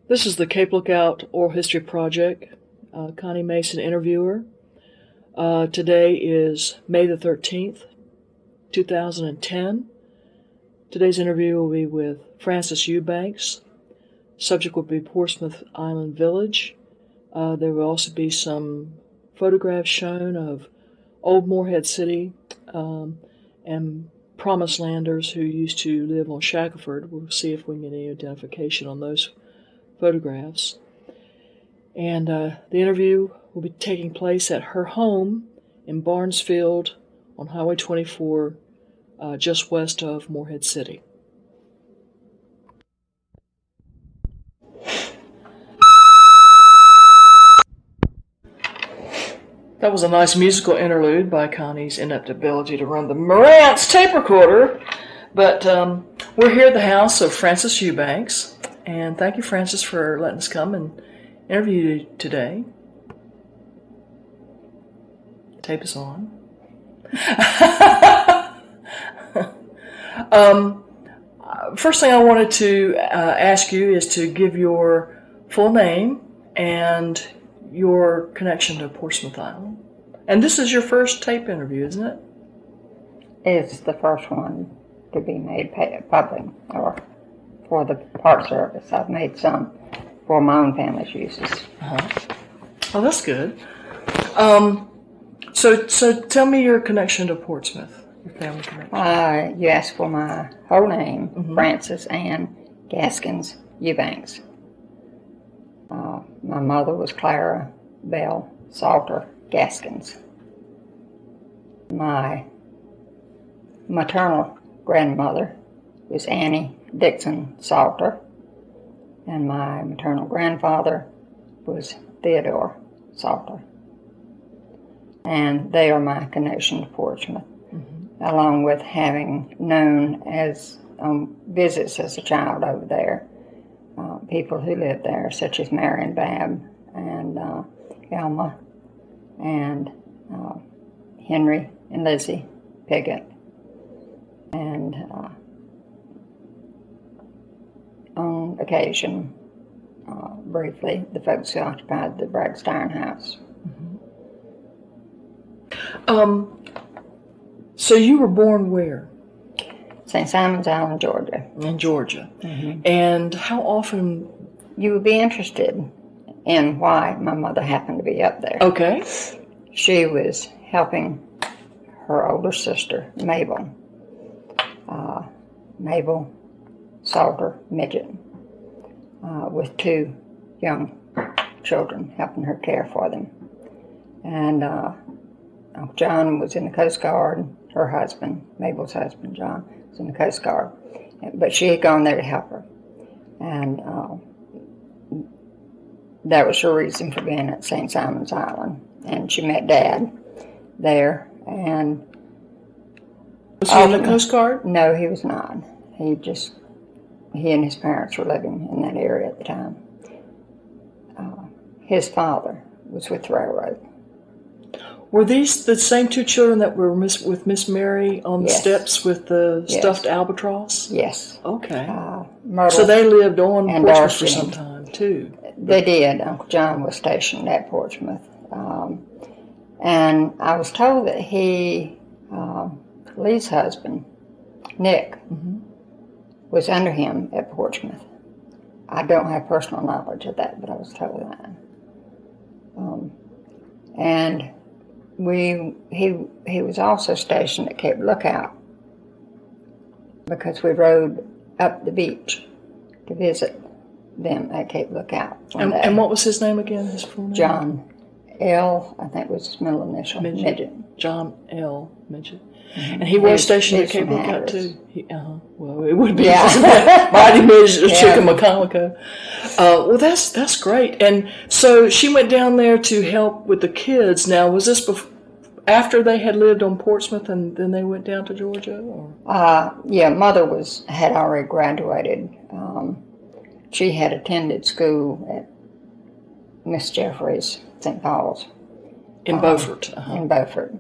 This is the Cape Lookout Oral History Project. Connie Mason, interviewer. Today is May the 13th, 2010. Today's interview will be with Francis Eubanks. Subject will be Portsmouth Island Village. There will also be some photographs shown of old Morehead City and Promised Landers who used to live on Shackelford. We'll see if we can get any identification on those photographs. And the interview will be taking place at her home in Barnesfield on Highway 24, just west of Morehead City. That was a nice musical interlude by Connie's inept ability to run the Marantz tape recorder. But we're here at the house of Francis Eubanks. And thank you, Francis, for letting us come and interview you today. Tape is on. First thing I wanted to ask you is to give your full name and your connection to Portsmouth Island. And this is your first tape interview, isn't it? It's the first one to be made public, or for the Park Service. I've made some for my own family's uses. Oh, that's good. So tell me your connection to Portsmouth, your family connection. You asked for my whole name, Francis Ann Gaskins Eubanks. My mother was Clara Salter Gaskins. My maternal grandmother was Annie Salter, and my maternal grandfather was Theodore Salter. And they are my connection to Portsmouth, along with having known as visits as a child over there, people who lived there, such as Mary and Babb and Elma and Henry and Lizzie Piggott. And on occasion, briefly, the folks who occupied the Bradstone house. So you were born where? St. Simon's Island, Georgia. In Georgia. And how often? You would be interested in why my mother happened to be up there. Okay. She was helping her older sister, Mabel Salter Midget, with two young children, helping her care for them. And Uncle John was in the Coast Guard. Her husband, Mabel's husband, John, was in the Coast Guard. But she had gone there to help her. And that was her reason for being at St. Simon's Island. And she met Dad there. And was he in the Coast Guard? No, he was not. He and his parents were living in that area at the time. His father was with the railroad. Were these the same two children that were with Miss Mary on the steps with the stuffed albatross? Yes. Okay. Myrtle so they lived on and Portsmouth Darcy for some time, too. They did. Uncle John was stationed at Portsmouth. And I was told that Lee's husband, Nick, was under him at Portsmouth. I don't have personal knowledge of that, but I was told that. And he was also stationed at Cape Lookout because we rode up the beach to visit them at Cape Lookout. And what was his name again, his full name? John L., I think was his middle initial, Midget. John L. Midget. And he was stationed at Cape Lookout, too. Well, it would be Mighty Midget or Chickamauga. Well, that's great. And so she went down there to help with the kids. Now, was this after they had lived on Portsmouth and then they went down to Georgia? Or? Mother had already graduated. She had attended school at Miss Jeffries, St. Paul's. In Beaufort. In Beaufort.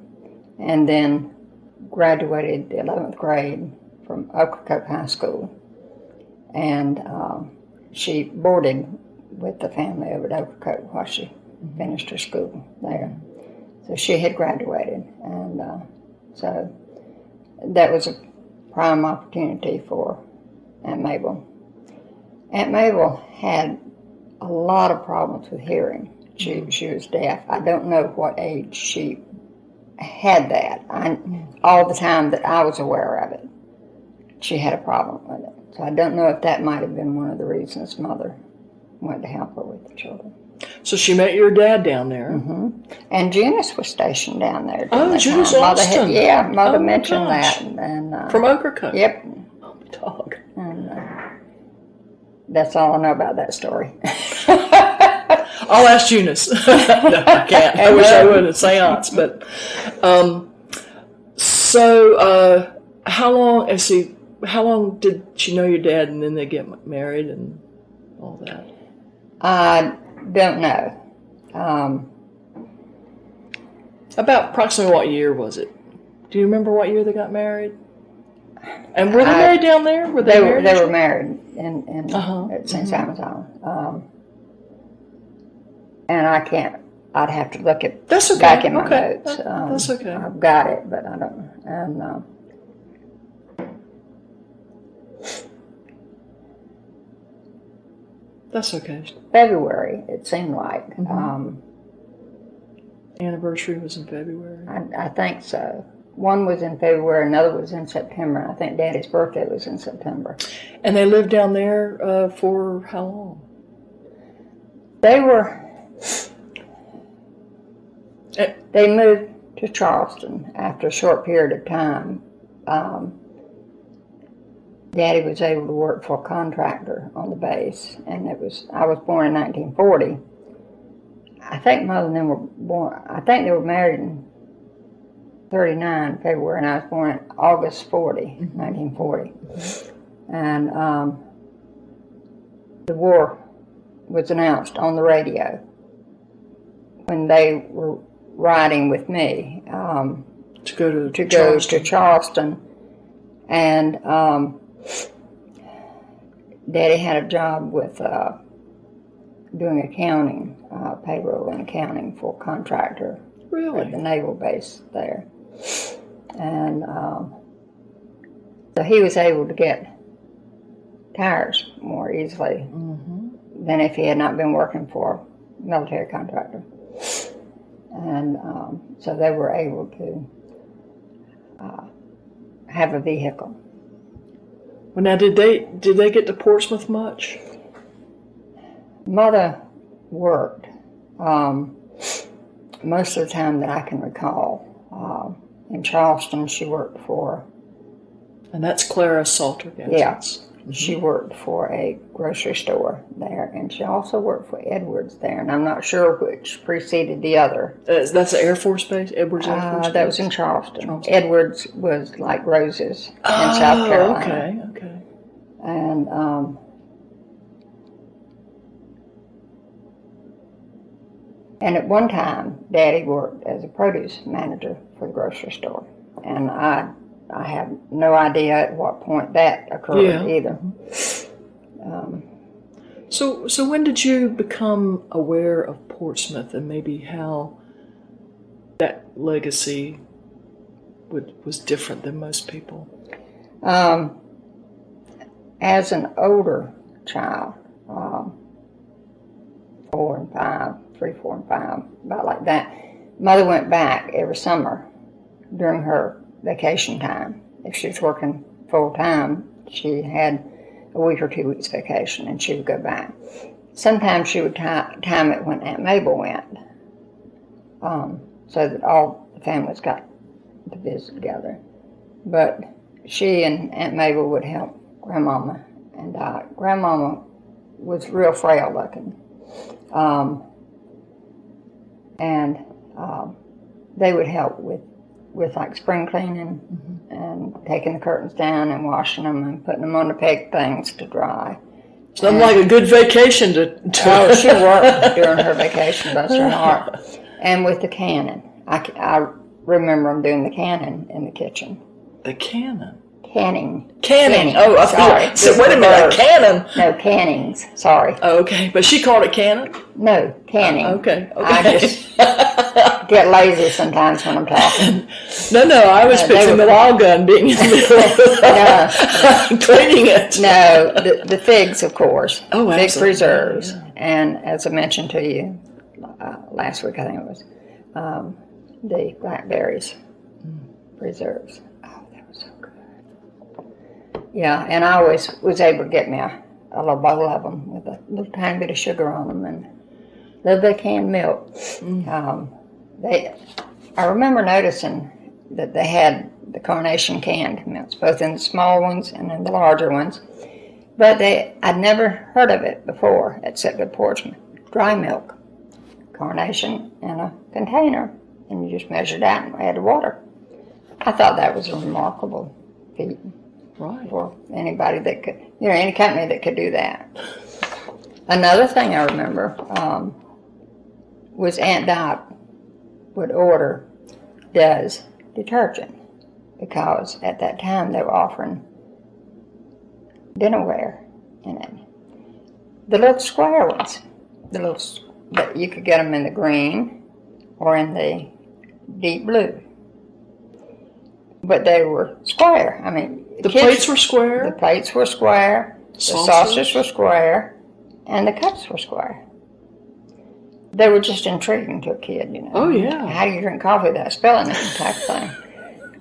And then graduated the 11th grade from Ocracoke High School. And she boarded with the family over at Ocracoke while she finished her school there. So she had graduated, and so that was a prime opportunity for Aunt Mabel. Aunt Mabel had a lot of problems with hearing. She was deaf. I don't know what age she had that. All the time that I was aware of it, she had a problem with it. So I don't know if that might have been one of the reasons Mother went to help her with the children. So she met your dad down there. Mm-hmm. And Junice was stationed down there. Oh, Junice Austin. Mother mentioned that. And, from Ocracoke? Yep. Oh, dog. And that's all I know about that story. I'll ask Eunice. No, I can't. I wish I would at seance. But how long did she know your dad, and then they get married and all that? I don't know. About approximately what year was it? Do you remember what year they got married? And were they married down there? Were they married? They were married in at St. Simon's Island. And I can't. I'd have to look at back in my notes. That's okay. I've got it, but I don't know. And that's okay. February, it seemed like. Anniversary was in February. I think so. One was in February, another was in September. I think Daddy's birthday was in September. And they lived down there for how long? They moved to Charleston after a short period of time. Daddy was able to work for a contractor on the base, and I was born in 1940. I think Mother and them were born. I think they were married in 39 February, and I was born in August 1940. And the war was announced on the radio when they were riding with me to go to Charleston. And Daddy had a job with doing accounting, payroll and accounting for a contractor at the naval base there. And so he was able to get tires more easily than if he had not been working for a military contractor. And so they were able to have a vehicle. Well, now, did they get to Portsmouth much? Mother worked most of the time that I can recall. In Charleston, she worked for... And that's Clara Salter Gaskins. Yeah. She worked for a grocery store there, and she also worked for Edwards there, and I'm not sure which preceded the other. That's the Air Force Base? Edwards Air Force Base? That was in Charleston. Edwards was like Roses in South Carolina. Okay. And at one time, Daddy worked as a produce manager for the grocery store, and I have no idea at what point that occurred either. So when did you become aware of Portsmouth and maybe how that legacy was different than most people? As an older child, 4 and 5, 3, 4, and 5, about like that, Mother went back every summer during her vacation time. If she was working full time, she had a week or 2 weeks vacation, and she would go back. Sometimes she would time it when Aunt Mabel went, so that all the families got to visit together. But she and Aunt Mabel would help Grandmama and I. Grandmama was real frail looking, and they would help with like spring cleaning and taking the curtains down and washing them and putting them on the peg things to dry. Sounds like a good vacation to Oh, she worked during her vacation, bless her heart. And with the cannon. I remember them doing the cannon in the kitchen. The cannon? Canning. Oh, I Sorry. so wait a minute, a cannon. No, Cannings. Sorry. Oh, okay, but she called it cannon? No, Canning. Okay. I just get lazy sometimes when I'm talking. No, I was picturing the wall gun being in the middle of cleaning it. No, the figs, of course. Oh, Fig absolutely. preserves. Yeah. And as I mentioned to you last week, I think it was, the blackberries preserves. Oh, that was so good. Yeah, and I always was able to get me a little bowl of them with a little tiny bit of sugar on them and a little bit of canned milk. I remember noticing that they had the carnation canned milks, both in the small ones and in the larger ones. But I'd never heard of it before, except at Portsmouth. Dry milk, carnation in a container, and you just measured out and added water. I thought that was a remarkable feat for anybody that could, any company that could do that. Another thing I remember was Aunt Dot would order Does detergent because at that time they were offering dinnerware in it. The little square ones, but you could get them in the green or in the deep blue. But they were square. I mean, the plates were square? The plates were square, the saucers were square, and the cups were square. They were just intriguing to a kid, Oh, yeah. How do you drink coffee without spilling it type thing?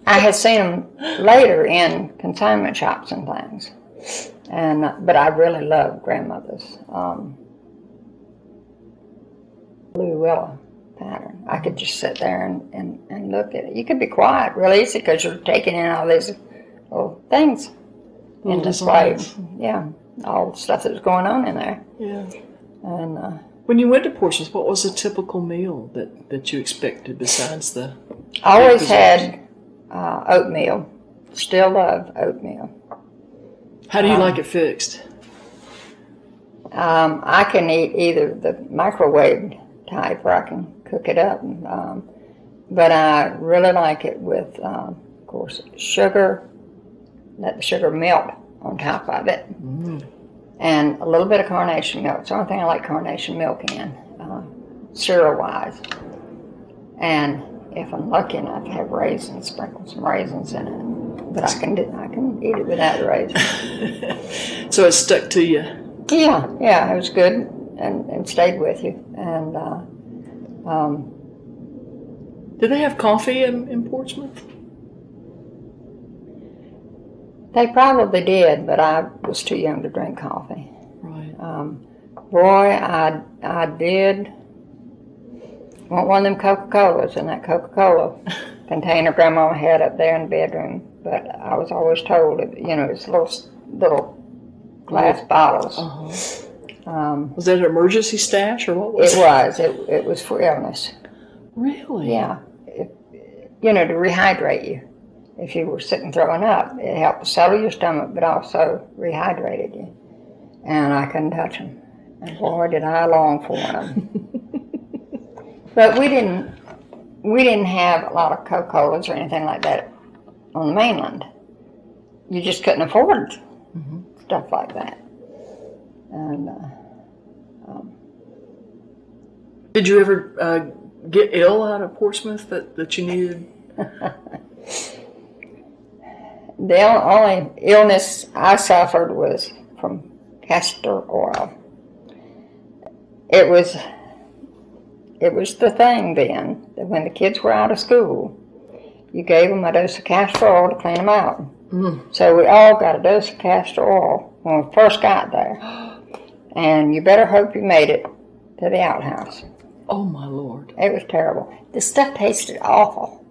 I had seen them later in consignment shops and things. But I really loved Grandmother's blue willow pattern. I could just sit there and look at it. You could be quiet real easy because you're taking in all these little things in display. Yeah, all the stuff that was going on in there. Yeah. And when you went to Portsmouth, what was a typical meal that you expected besides the... I always had oatmeal. Still love oatmeal. How do you like it fixed? I can eat either the microwave type or I can cook it up. But I really like it with, of course, sugar. Let the sugar melt on top of it. And a little bit of carnation milk. It's the only thing I like carnation milk in, cereal-wise. And if I'm lucky enough to have raisins, sprinkle some raisins in it. But I can eat it without the raisins. So it stuck to you? Yeah, it was good and stayed with you. And did they have coffee in Portsmouth? They probably did, but I was too young to drink coffee. Right. Boy, I did want one of them Coca-Colas in that Coca-Cola container Grandma had up there in the bedroom. But I was always told, it's little glass bottles. Was that an emergency stash or what was it? It was for illness. Really? Yeah. To rehydrate you. If you were sick and throwing up, it helped to settle your stomach, but also rehydrated you. And I couldn't touch them. And boy, did I long for them. But we didn't have a lot of Coca-Colas or anything like that on the mainland. You just couldn't afford stuff like that. And did you ever get ill out of Portsmouth that you needed? The only illness I suffered was from castor oil. It was the thing then that when the kids were out of school, you gave them a dose of castor oil to clean them out. So we all got a dose of castor oil when we first got there. And you better hope you made it to the outhouse. Oh, my Lord. It was terrible. The stuff tasted awful.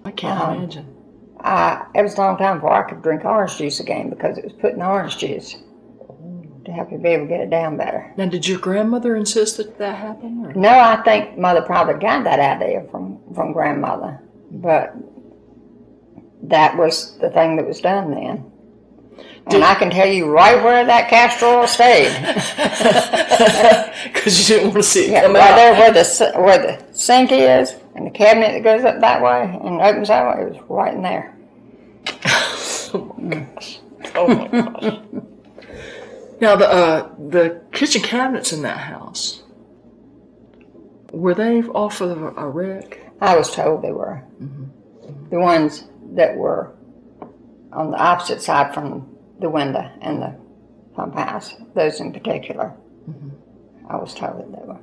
I can't imagine. It was a long time before I could drink orange juice again because it was put in orange juice to help you be able to get it down better. Now, did your grandmother insist that happened? Or? No, I think Mother probably got that idea from Grandmother, but that was the thing that was done then. And I can tell you right where that castor oil stayed. Because you didn't want to see it come right out. there where the sink is, and the cabinet that goes up that way and opens that way, it was right in there. Oh my gosh. Oh my gosh. Now, the kitchen cabinets in that house, were they off of a wreck? I was told they were. The ones that were on the opposite side from the window and the pump house, those in particular, I was told that they were.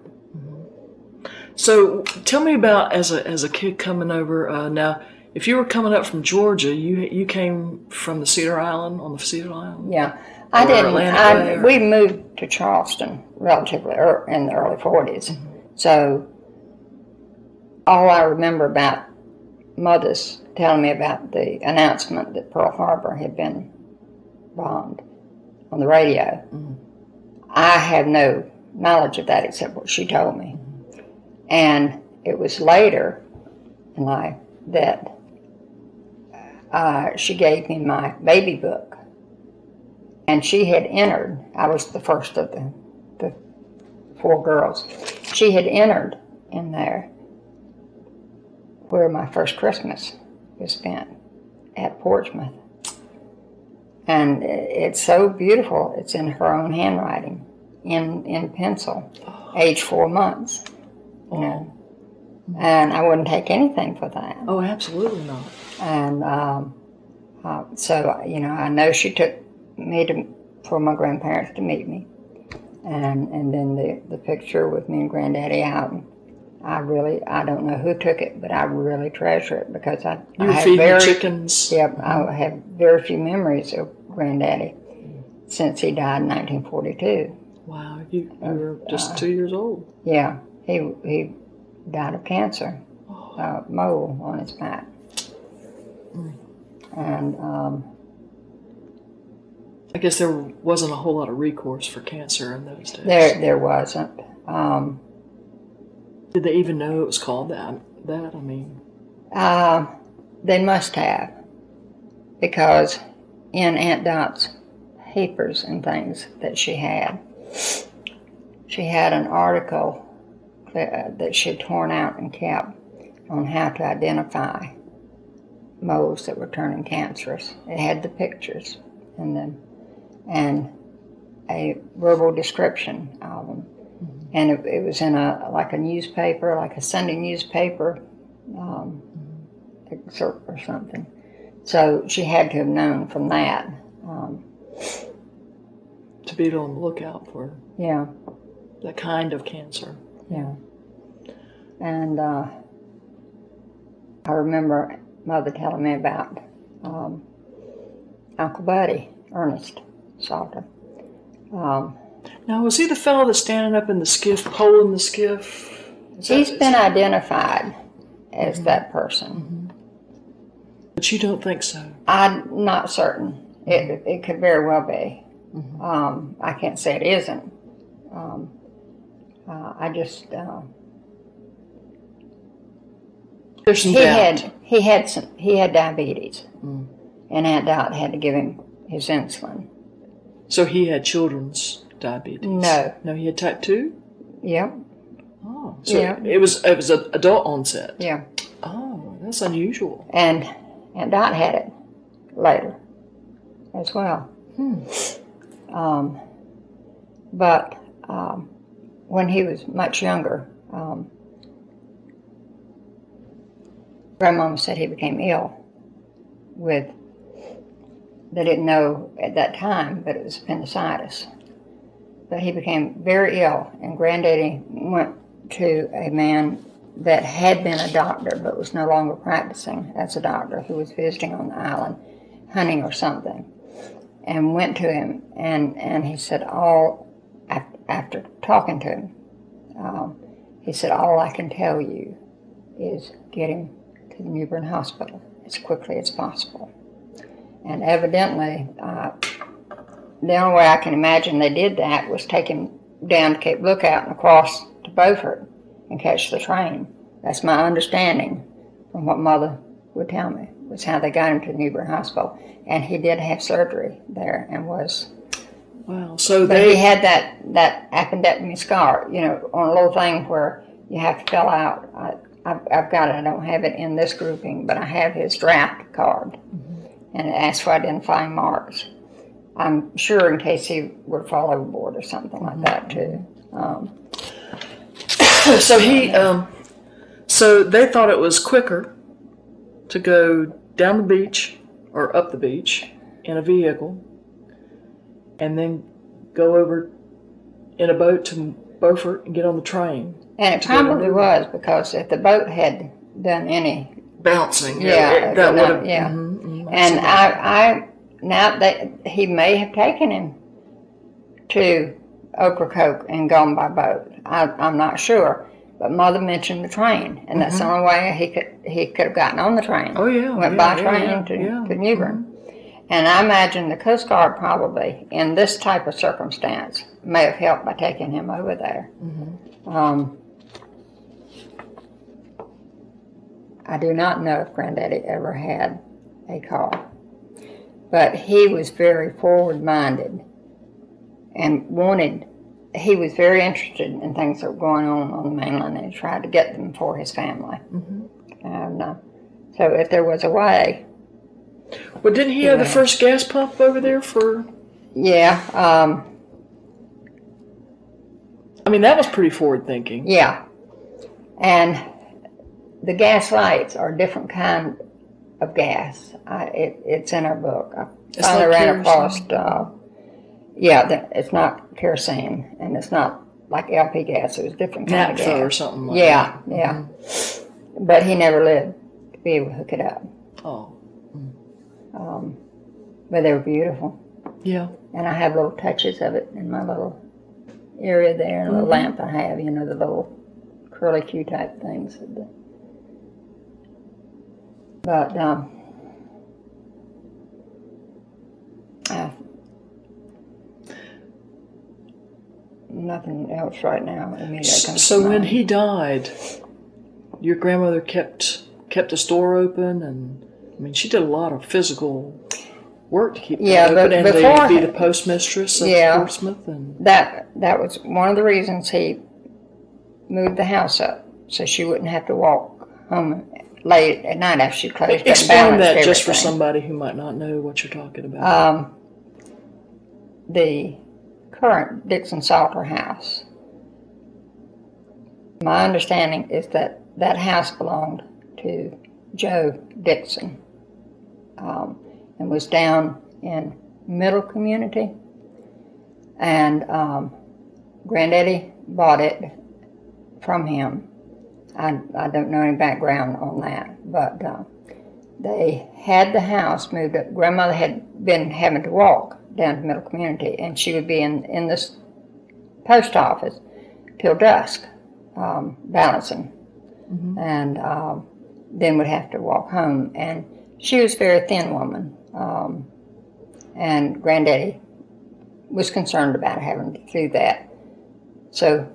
So tell me about as a kid coming over. Now, if you were coming up from Georgia, you came from the Cedar Island, on the Cedar Island? Yeah. I didn't. We moved to Charleston relatively in the early 40s. So all I remember about Mother's telling me about the announcement that Pearl Harbor had been bombed on the radio. I have no knowledge of that except what she told me. And it was later in life that she gave me my baby book. And she had entered, I was the first of the 4 girls. She had entered in there where my first Christmas was spent, at Portsmouth. And it's so beautiful. It's in her own handwriting, in pencil, age 4 months. You know. And I wouldn't take anything for that. Oh, absolutely not. And so, you know, I know she took me for my grandparents to meet me. And then the picture with me and Granddaddy out. I don't know who took it, but I really treasure it because I have chickens. Yep, I have very few memories of Granddaddy since he died in 1942. Wow, you were just 2 years old. Yeah, he died of cancer, mole on his back. And I guess there wasn't a whole lot of recourse for cancer in those days. There wasn't. Did they even know it was called that? I mean, they must have, because in Aunt Dot's papers and things that she had an article that she had torn out and kept on how to identify moles that were turning cancerous. It had the pictures and a verbal description of them. And it was in a newspaper, like a Sunday newspaper excerpt or something. So she had to have known from that. To be on the lookout for that kind of cancer. Yeah. And I remember Mother telling me about Uncle Buddy, Ernest Salter. Now, was he the fellow that's standing up in the skiff, poling the skiff? He's been identified as that person. But you don't think so? I'm not certain. It could very well be. I can't say it isn't. I just... There's some doubt. He had diabetes, and Aunt Dot had to give him his insulin. So he had children's diabetes? No, he had type 2? Yep. Oh, so it was an adult onset. Yeah. Oh, that's unusual. And Aunt Dot had it later as well. But when he was much younger, Grandmama said he became ill with, they didn't know at that time, but it was appendicitis. But he became very ill, and Granddaddy went to a man that had been a doctor but was no longer practicing as a doctor, who was visiting on the island, hunting or something, and went to him, and he said, after talking to him, he said, all I can tell you is get him to the Newbern Hospital as quickly as possible. And evidently, the only way I can imagine they did that was take him down to Cape Lookout and across to Beaufort and catch the train. That's my understanding from what Mother would tell me, was how they got him to Newbern Hospital. And he did have surgery there and was... Wow, so but he had that appendectomy scar, you know, on a little thing where you have to fill out. I've got it. I don't have it in this grouping, but I have his draft card. and it asked for identifying marks. I'm sure in case he would fall overboard or something like that too. So they thought it was quicker to go down the beach or up the beach in a vehicle and then go over in a boat to Beaufort and get on the train. And it probably was, because if the boat had done any bouncing, that would have. Yeah, and I now that he may have taken him to Ocracoke and gone by boat. I'm not sure, but Mother mentioned the train, and that's the only way he could have gotten on the train. Oh yeah, went by train to Newbern. And I imagine the Coast Guard probably, in this type of circumstance, may have helped by taking him over there. I do not know if Granddaddy ever had a car, but he was very forward-minded and he was very interested in things that were going on the mainland, and he tried to get them for his family. And so if there was a way... Well, didn't he have the first gas pump over there for... Yeah. I mean, that was pretty forward-thinking. Yeah. And the gas lights are a different kind of gas. It's in our book. I finally ran across... it's not kerosene, and it's not like LP gas. It was a different kind of gas. Naphtha or something like that. Yeah. But he never lived to be able to hook it up. Oh. But they were beautiful. Yeah. And I have little touches of it in my little area there, and a little lamp I have, the little curly Q type things. But nothing else right now. So when he died, your grandmother kept the store open, and I mean, she did a lot of physical work to keep it open, and to be the postmistress of Portsmouth. And that was one of the reasons he moved the house up, so she wouldn't have to walk home late at night after she closed. Explain that just for somebody who might not know what you're talking about. The current Dixon Salter house, my understanding is that house belonged to Joe Dixon, and was down in Middle Community, and Granddaddy bought it from him. I don't know any background on that, but they had the house moved up. Grandmother had been having to walk down to Middle Community, and she would be in this post office till dusk, balancing, and then would have to walk home. And she was a very thin woman, and Granddaddy was concerned about having to do that. So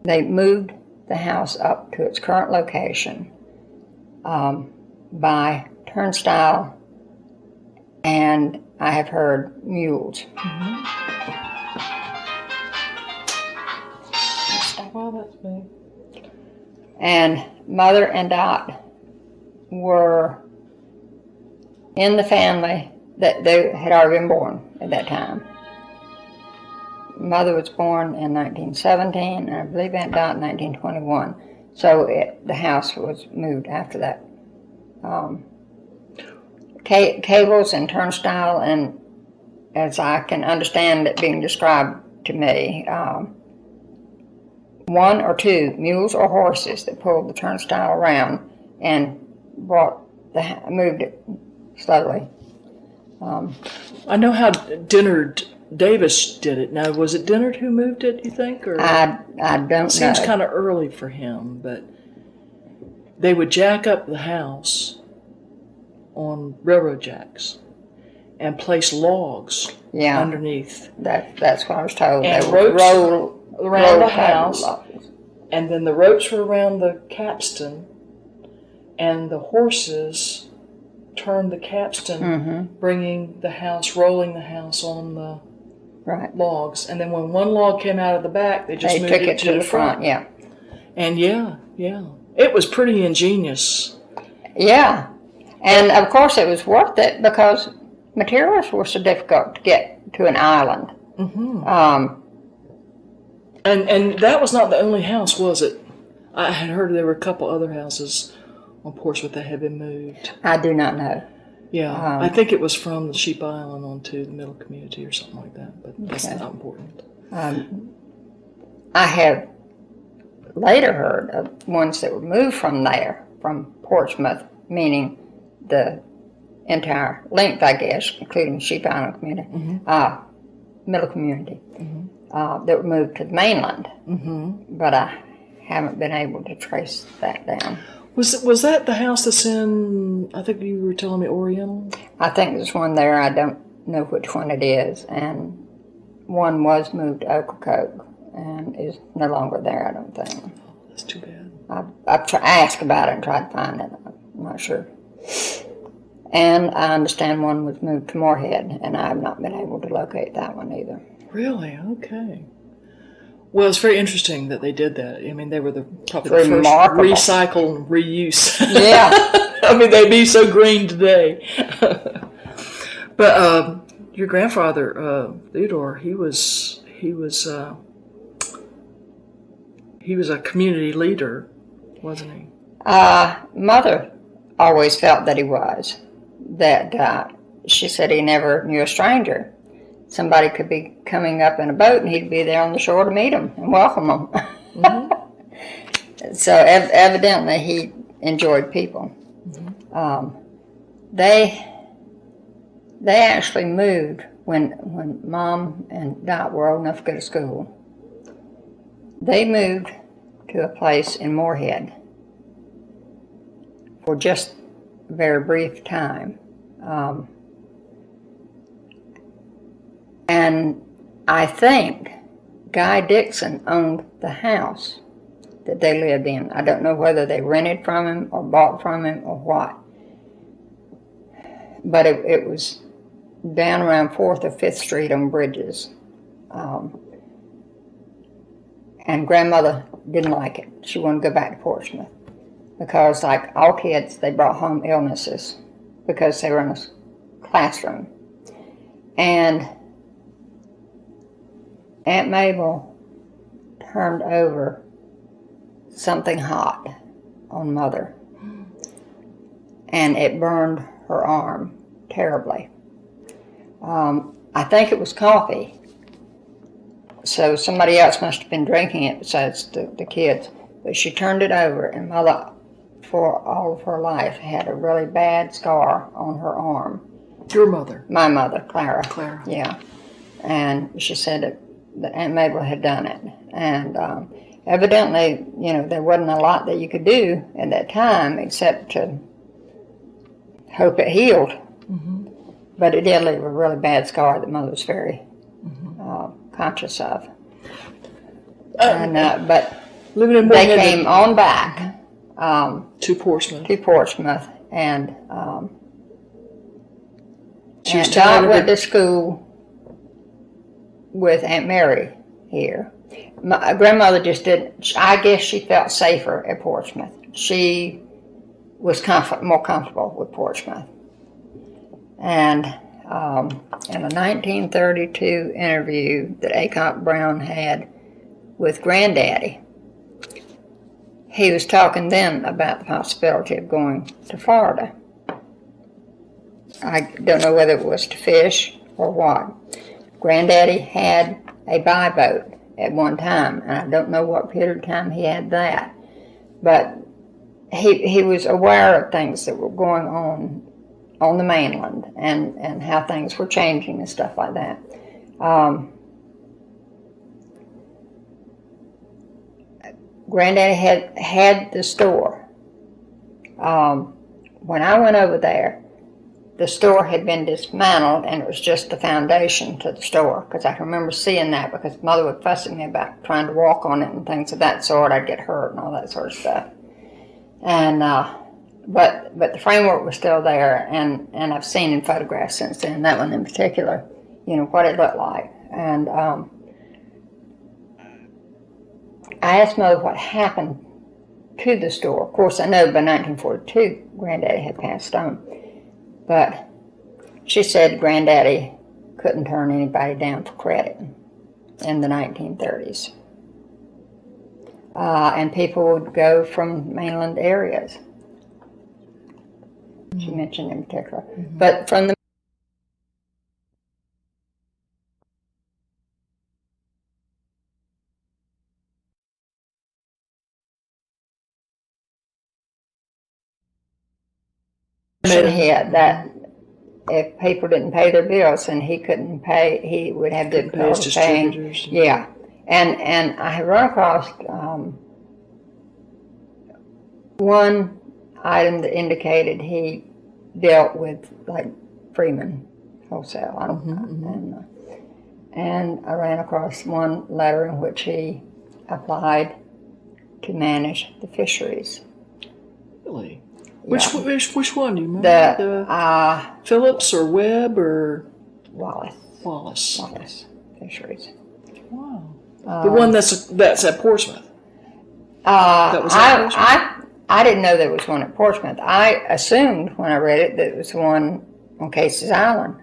they moved the house up to its current location by turnstile, and I have heard mules. Well, that's big. And Mother and Dot were in the family that they had already been born at that time. Mother was born in 1917, and I believe Aunt Dot in 1921. So the house was moved after that. Cables and turnstile, and as I can understand it being described to me, one or two mules or horses that pulled the turnstile around and moved it slowly. I know how Dennard Davis did it. Now, was it Dennard who moved it, you think? Or I don't know. It seems kind of early for him, but they would jack up the house on railroad jacks and place logs underneath. That's what I was told. And they ropes roll around the house, and then the ropes were around the capstan, and the horses turned the capstan, rolling the house on the logs. And then when one log came out of the back, they just moved it to the front. Yeah. And it was pretty ingenious. Yeah. And of course it was worth it because materials were so difficult to get to an island. And that was not the only house, was it? I had heard there were a couple other houses on Portsmouth that had been moved. I do not know. Yeah, I think it was from the Sheep Island onto the middle community or something like that, but that's not important. I have later heard of ones that were moved from there, from Portsmouth, meaning the entire length, I guess, including the Sheep Island community, middle community, that were moved to the mainland. But I haven't been able to trace that down. Was that the house that's in, I think you were telling me, Oriental? I think there's one there. I don't know which one it is. And one was moved to Ocracoke and is no longer there, I don't think. Oh, that's too bad. I've asked about it and tried to find it. I'm not sure. And I understand one was moved to Moorhead, and I have not been able to locate that one either. Really? Okay. Well, it's very interesting that they did that. I mean, they were probably the first recycle and reuse. Yeah. I mean, they'd be so green today. But your grandfather, Theodore, he was a community leader, wasn't he? Mother always felt that he was. That she said he never knew a stranger. Somebody could be coming up in a boat and he'd be there on the shore to meet them and welcome them. So evidently he enjoyed people. They actually moved when Mom and Dot were old enough to go to school. They moved to a place in Moorhead for just a very brief time. And I think Guy Dixon owned the house that they lived in. I don't know whether they rented from him or bought from him or what. But it was down around 4th or 5th Street on Bridges. And Grandmother didn't like it. She wanted to go back to Portsmouth. Because like all kids, they brought home illnesses because they were in a classroom. And Aunt Mabel turned over something hot on Mother, and it burned her arm terribly. I think it was coffee, so somebody else must have been drinking it besides the kids, but she turned it over, and Mother, for all of her life, had a really bad scar on her arm. Your mother? My mother, Clara. Clara. Yeah. And she said that Aunt Mabel had done it. And evidently, there wasn't a lot that you could do at that time except to hope it healed. But it did leave a really bad scar that Mother was very conscious of. But they came on back to Portsmouth. And Dot went to school with Aunt Mary here. My grandmother just didn't. I guess she felt safer at Portsmouth. She was more comfortable with Portsmouth. And in a 1932 interview that Aycock Brown had with Granddaddy, he was talking then about the possibility of going to Florida. I don't know whether it was to fish or what. Granddaddy had a buy boat at one time, and I don't know what period of time he had that. But he was aware of things that were going on the mainland and how things were changing and stuff like that. Granddaddy had the store. When I went over there, the store had been dismantled, and it was just the foundation to the store, because I can remember seeing that, because Mother would fuss at me about trying to walk on it and things of that sort. I'd get hurt and all that sort of stuff. And but the framework was still there, and I've seen in photographs since then, that one in particular, what it looked like. And I asked Mother what happened to the store. Of course, I know by 1942, Granddaddy had passed on. But she said Granddaddy couldn't turn anybody down for credit in the 1930s. And people would go from mainland areas. She mentioned in particular. But from the head that if people didn't pay their bills and he couldn't pay, he would have difficulty paying. Yeah. And I have run across one item that indicated he dealt with like Freeman Wholesale. And I ran across one letter in which he applied to manage the fisheries. Really? Yeah. Which one do you remember? The Phillips or Webb or Wallace Fisheries. Wow. The one that's at Portsmouth. That was at Portsmouth? I didn't know there was one at Portsmouth. I assumed when I read it that it was one on Casey's Island,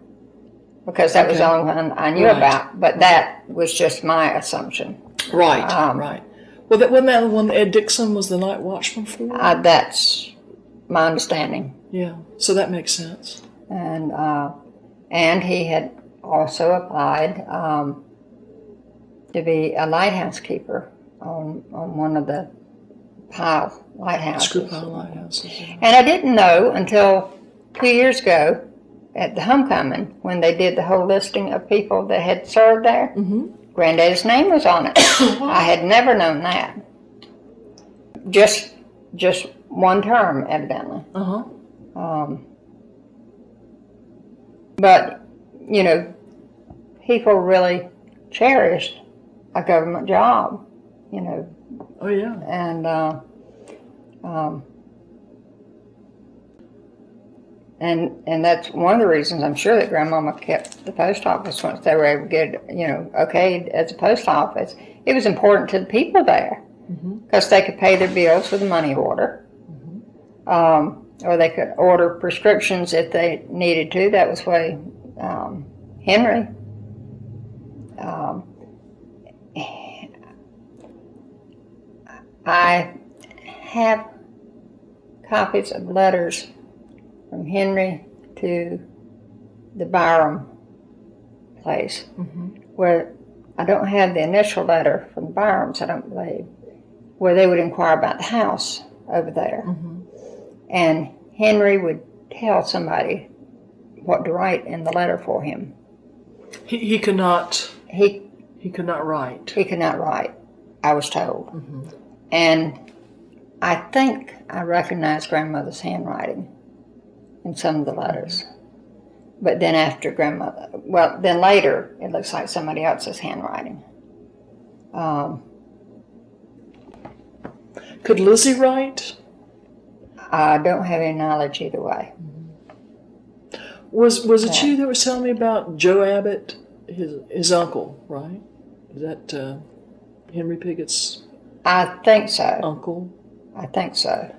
because that was the only one I knew about. But that was just my assumption. Right. Right. Well, wasn't that the one that Ed Dixon was the night watchman for? That's my understanding. Yeah. So that makes sense. And he had also applied to be a lighthouse keeper on one of the pile lighthouses. Screw pile lighthouses. Yeah. And I didn't know until 2 years ago at the homecoming when they did the whole listing of people that had served there. Granddaddy's name was on it. I had never known that. Just one term, evidently. But, you know, people really cherished a government job, you know. Oh, yeah. And that's one of the reasons I'm sure that Grandmama kept the post office once they were able to get, you know, okayed as a post office. It was important to the people there because they could pay their bills with a money order. Or they could order prescriptions if they needed to. That was why Henry I have copies of letters from Henry to the Byram place, where I don't have the initial letter from the Byrams, I don't believe, where they would inquire about the house over there. And Henry would tell somebody what to write in the letter for him. He could not. He could not write. He could not write, I was told. And I think I recognized Grandmother's handwriting in some of the letters. But then after Grandmother, well, then later, it looks like somebody else's handwriting. Could Lizzie write? I don't have any knowledge either way. Was it you that was telling me about Joe Abbott, his uncle, right? Is that Henry Pigot's I think so. uncle? I think so.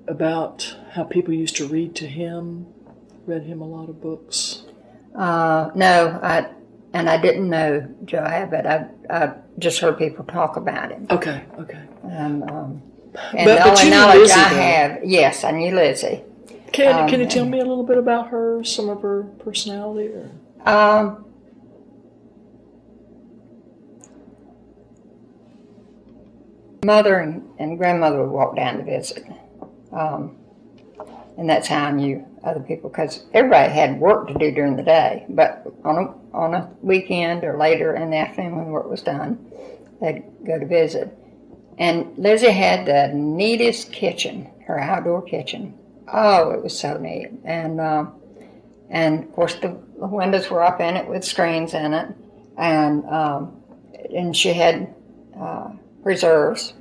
About how people used to read to him, read him a lot of books. No, I didn't know Joe Abbott. I just heard people talk about him. Okay. And But the only you knew knowledge Lizzie, I though. have, yes, I knew Lizzie. Can you tell me a little bit about her, some of her personality? Or? Mother and Grandmother would walk down to visit. And that's how I knew other people, because everybody had work to do during the day. But on a weekend or later in the afternoon when work was done, they'd go to visit. And Lizzie had the neatest kitchen, her outdoor kitchen. Oh, it was so neat. And of course the windows were up in it with screens in it. And she had preserves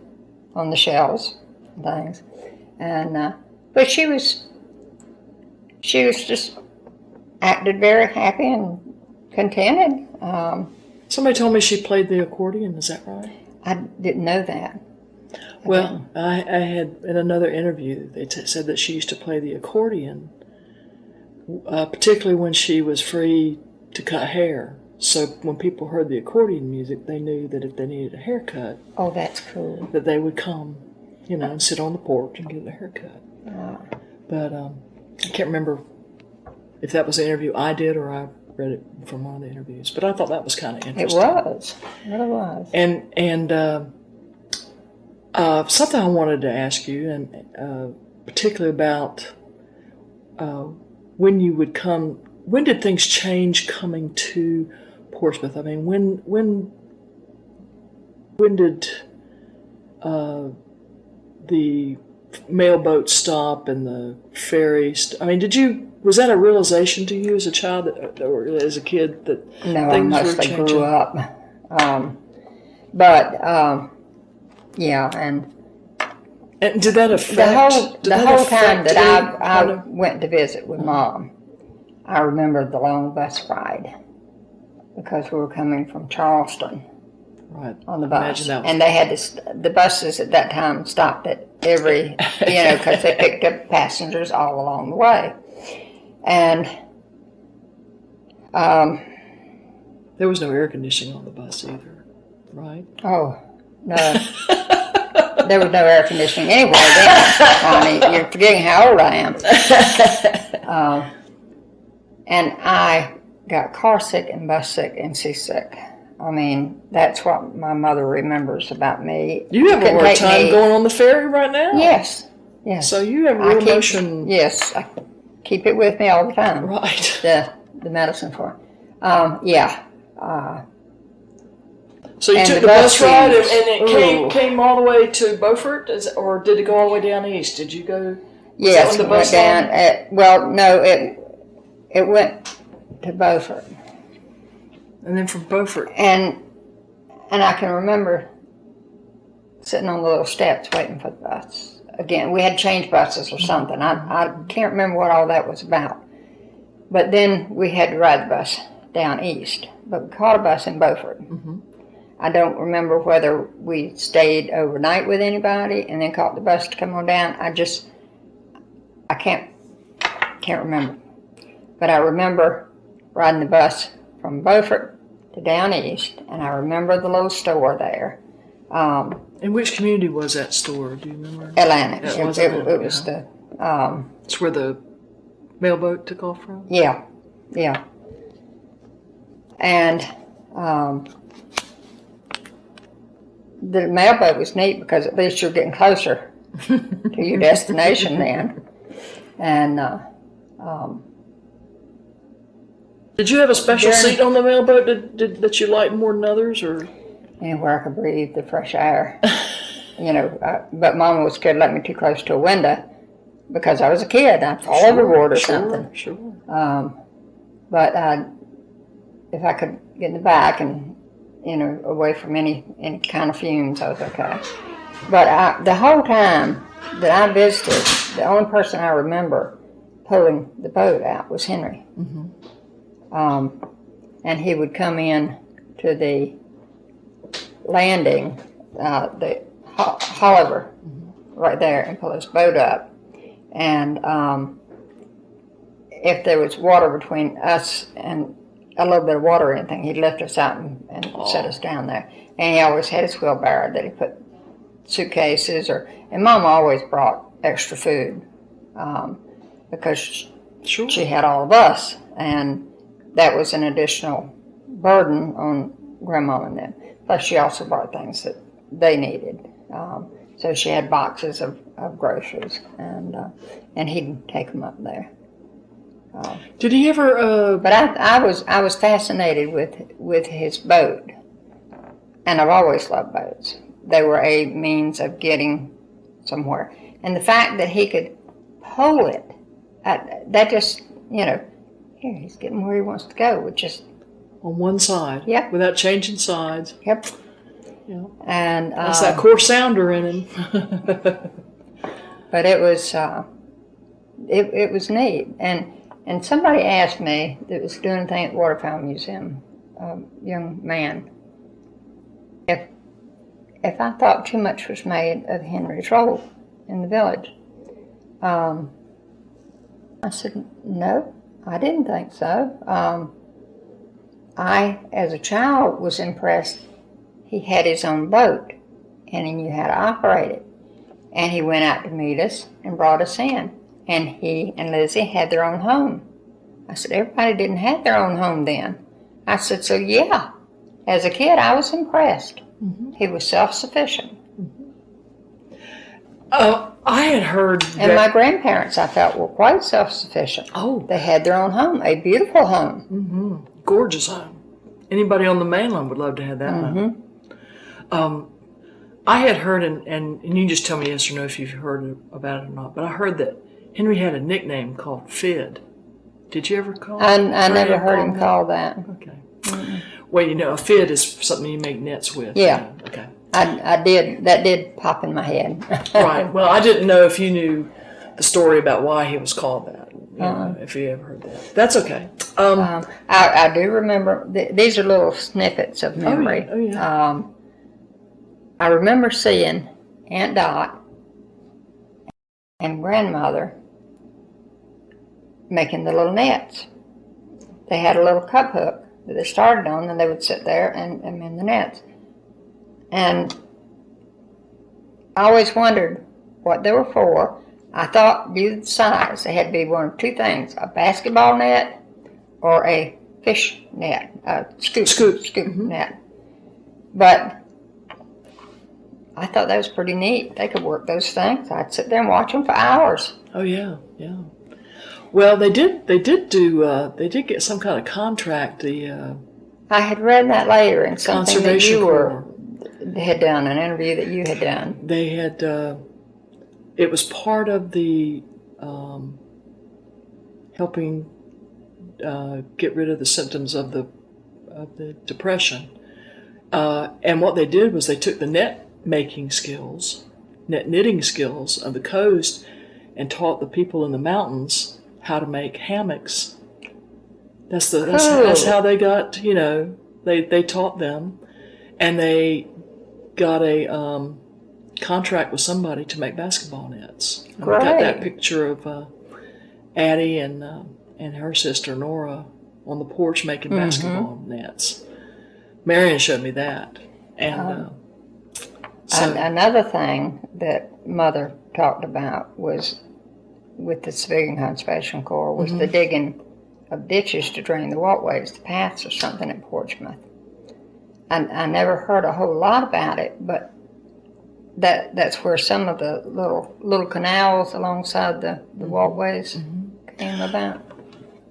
on the shelves and things. And but she was just acted very happy and contented. Somebody told me she played the accordion. Is that right? I didn't know that. Well, I had in another interview, they said that she used to play the accordion, particularly when she was free to cut hair. So when people heard the accordion music, they knew that if they needed a haircut, Oh, that's cool. that they would come, and sit on the porch and get a haircut. But I can't remember if that was the interview I did or I read it from one of the interviews. But I thought that was kind of interesting. It was. It really was. And something I wanted to ask you, and particularly about when you would come. When did things change coming to Portsmouth? I mean, when did the mailboat stop and the ferry? I mean, was that a realization to you as a child or as a kid that No, I things were mostly changing? grew up. Yeah, and did that affect the whole time that I kind of- went to visit with Mom, I remember the long bus ride because we were coming from Charleston right on the Imagine bus, that was- and they had the buses at that time stopped at every, because they picked up passengers all along the way, and there was no air conditioning on the bus either, right? oh no. There was no air conditioning anywhere then, Connie. You're forgetting how old I am. And I got car sick and bus sick and seasick. I mean, that's what my mother remembers about me. You have a hard time going on the ferry right now? Yes. So you have real motion. Yes, I keep it with me all the time. Right. The medicine for it. Yeah. So you And took the the bus bus ride and fees. it came all the way to Beaufort, or did it go all the way down east? Did you go? Yes, that it when the bus went down. Well, no, it went to Beaufort. And then from Beaufort. And I can remember sitting on the little steps waiting for the bus. Again, we had changed buses or something. I can't remember what all that was about. But then we had to ride the bus down east. But we caught a bus in Beaufort. Mm-hmm. I don't remember whether we stayed overnight with anybody and then caught the bus to come on down. I can't remember. But I remember riding the bus from Beaufort to down east, and I remember the little store there. In which community was that store? Do you remember? Atlantic. It was It Atlantic, was yeah. It's where the mailboat took off from? Yeah. And the mailboat was neat because at least you're getting closer to your destination then. And did you have a special seat on the mailboat that you liked more than others, or? Anywhere I could breathe the fresh air. But Mama was scared to let me too close to a window because I was a kid. I'd fall overboard or something. Sure. But if I could get in the back and, away from any kind of fumes, I was okay. But the whole time that I visited, the only person I remember pulling the boat out was Henry. Mm-hmm. And he would come in to the landing, the Holliver, right there, and pull his boat up. And if there was water between us and a little bit of water or anything, he'd lift us out and set us down there. And he always had his wheelbarrow that he put suitcases, and Mama always brought extra food because she had all of us, and that was an additional burden on Grandma and them. Plus, she also brought things that they needed. So she had boxes of groceries, and he'd take them up there. Did he ever? But I was fascinated with his boat, and I've always loved boats. They were a means of getting somewhere, and the fact that he could pull it, that just here he's getting where he wants to go, which is on one side. Yep. Without changing sides. Yep. Yeah. And that's that core sounder in him. But it was it was neat, and somebody asked me that was doing a thing at the Waterfowl Museum, a young man, if if I thought too much was made of Henry's role in the village. I said, no, I didn't think so. I, as a child, was impressed. He had his own boat, and he knew how to operate it. And he went out to meet us and brought us in. And he and Lizzie had their own home. I said, everybody didn't have their own home then. I said, so yeah, as a kid, I was impressed. Mm-hmm. He was self-sufficient. Mm-hmm. I had heard that... And my grandparents, I felt, were quite self-sufficient. Oh. They had their own home, a beautiful home. Mm-hmm. Gorgeous home. Anybody on the mainland would love to have that home. I had heard, and you can just tell me yes or no if you've heard about it or not, but I heard that Henry had a nickname called Fid. Did you ever call it? I never heard him call that. Okay. Mm-mm. Well, you know, a fid is something you make nets with. Yeah. Okay. I did. That did pop in my head. Right. Well, I didn't know if you knew the story about why he was called that. You know, if you ever heard that. That's okay. I do remember. These are little snippets of memory. Oh, yeah. I remember seeing Aunt Dot and grandmother making the little nets. They had a little cup hook that they started on, and they would sit there and mend the nets. And I always wondered what they were for. I thought, due to the size, they had to be one of two things: a basketball net or a fish net, a scoop net. But I thought that was pretty neat. They could work those things. I'd sit there and watch them for hours. Oh yeah, yeah. Well, they did get some kind of contract. I had read that later in something that you Corps had done, an interview that you had done. They had, it was part of the helping get rid of the symptoms of the depression. And what they did was they took the net making skills, net knitting skills of the coast, and taught the people in the mountains how to make hammocks. That's how they got, you know, they taught them, and they got a contract with somebody to make basketball nets. And we got that picture of Addie and her sister Nora on the porch making basketball nets. Marion showed me that. And another thing that Mother talked about was, with the Civilian Conservation Corps, was the digging of ditches to drain the walkways, the paths or something at Portsmouth. I never heard a whole lot about it, but that's where some of the little canals alongside the walkways came about.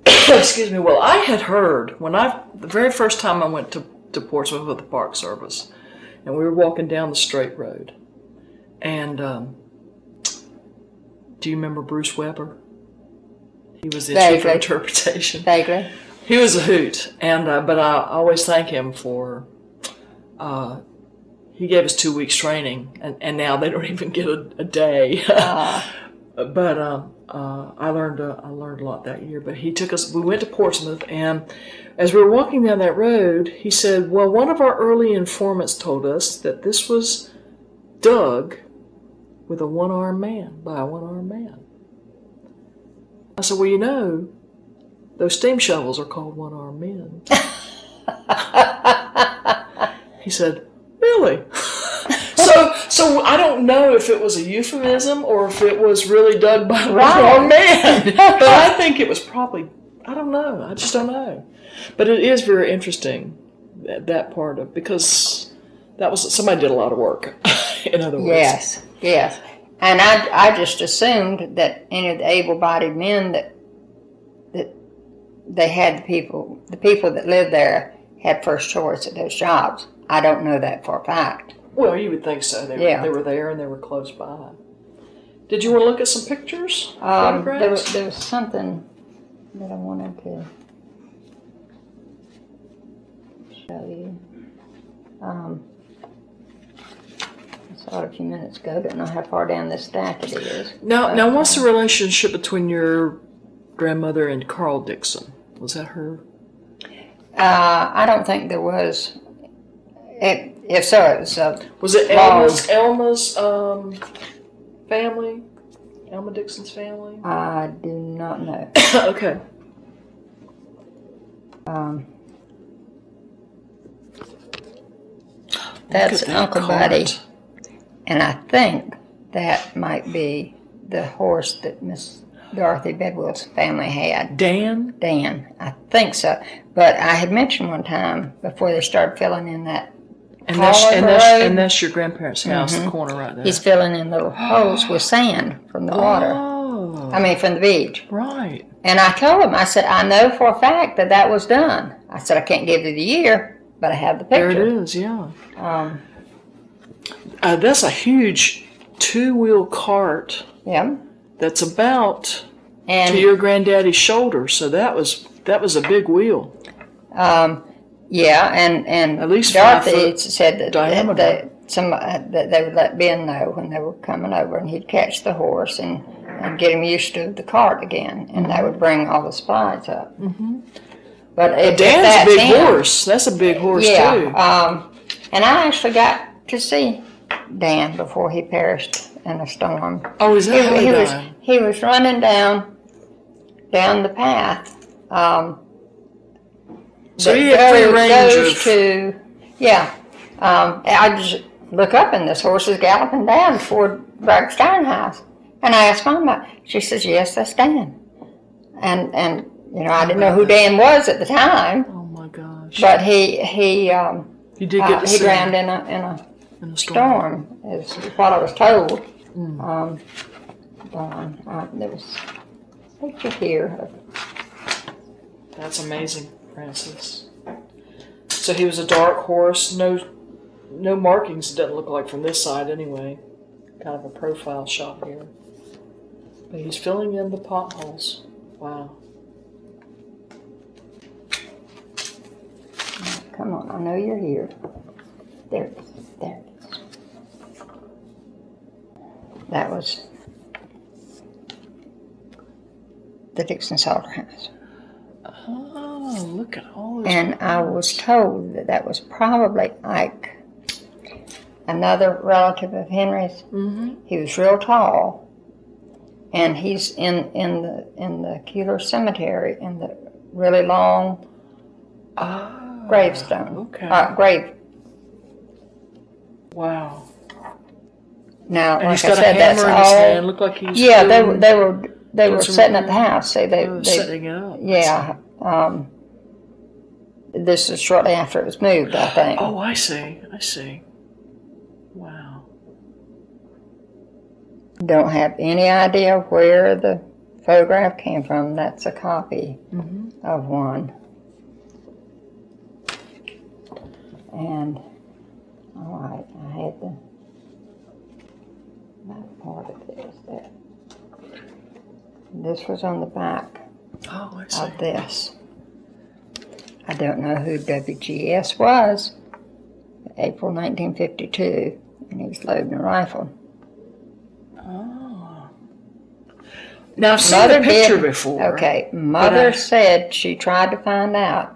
Excuse me. Well, I had heard the very first time I went to Portsmouth with the Park Service, and we were walking down the straight road, and do you remember Bruce Weber? He was the chief of interpretation. Vaguely. He was a hoot, and but I always thank him for. He gave us 2 weeks training, and now they don't even get a day. But I learned a lot that year. But he took us. We went to Portsmouth, and as we were walking down that road, he said, "Well, one of our early informants told us that this was dug with a one-armed man by a one-armed man." I said, "Well, you know, those steam shovels are called one-armed men." He said, "Really?" So I don't know if it was a euphemism or if it was really dug by a one-armed man. But I think it was probably, I don't know. I just don't know. But it is very interesting, that part of, because that was, somebody did a lot of work, in other words. Yes. And I just assumed that any of the able-bodied men that they had, the people that lived there had first choice at those jobs. I don't know that for a fact. Well, you would think so. They were there and they were close by. Did you want to look at some pictures? There was something that I wanted to show you. I saw it a few minutes ago. Don't know how far down this stack it is. Now, what's the relationship between your grandmother and Carl Dixon? Was that her? I don't think there was. If so, it was Was it long. Elma's family? Elma Dixon's family? I do not know. Okay. That's Look at that Uncle cart. Buddy, and I think that might be the horse that Miss Dorothy Bedwell's family had. Dan? Dan, I think so. But I had mentioned one time before they started filling in that And road, that's your grandparents' house, the corner right there. he's filling in little holes with sand from the water. Oh. I mean, from the beach. Right. And I told him, I said, I know for a fact that was done. I said, I can't give you the year, but I have the picture. There it is, yeah. That's a huge two-wheel cart Yeah. that's about And to your granddaddy's shoulder, so that was a big wheel. yeah, and At least Dorothy 5 foot said that diameter. that they would let Ben know when they were coming over, and he'd catch the horse and get him used to the cart again, and they would bring all the supplies up. Mm-hmm. But if Dan's that's a big him, horse. That's a big horse too. yeah. And I actually got to see Dan before he perished in a storm. Oh, is that how he died? He was running down the path. So that he had free range goes of... to, yeah. I just look up and this horse is galloping down toward Bragg Steinhouse. And I asked Mama, she says, yes, that's Dan. And you know, I didn't know who Dan was at the time, Oh my gosh. but he You did get to see drowned him in a a storm. storm, is what I was told. There was a picture here. That's amazing, Francis. So he was a dark horse. No markings, it doesn't look like from this side anyway. Kind of a profile shot here. But he's filling in the potholes. Wow. Come on, I know you're here. There it is. There it is. That was the Dixon Salter house. Oh, look at all this. And I was told that was probably Ike, another relative of Henry's. Mm-hmm. He was real tall, and he's in the Keeler Cemetery in the really long gravestone. Okay. Grave. Wow. Now, And like he's I got a said, that's hammer in his all. hand. Look like he's Yeah, doing- they were some setting up the repair. house. See, they setting it up. yeah. This is shortly after it was moved, I think. Oh, I see. Wow. Don't have any idea where the photograph came from. That's a copy of one. And all right, I had the back part of this. There. This was on the back Oh, I see. of this. I don't know who WGS was. April 1952, and he was loading a rifle. Oh. Now, I've seen the picture before. Okay, Mother said she tried to find out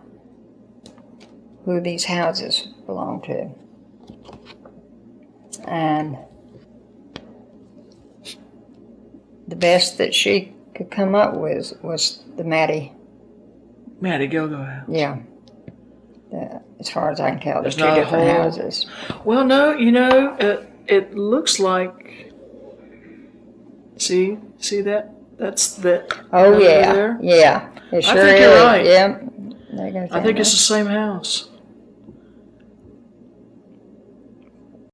who these houses belonged to. And the best that she could come up with was the Matty Go-Go house. Yeah. As far as I can tell, there's There's two not a different whole- houses. Well, no, it looks like. See that? That's that. Oh over yeah, there? yeah. It sure think is. you're right. Yeah. There goes I think that it's the same house.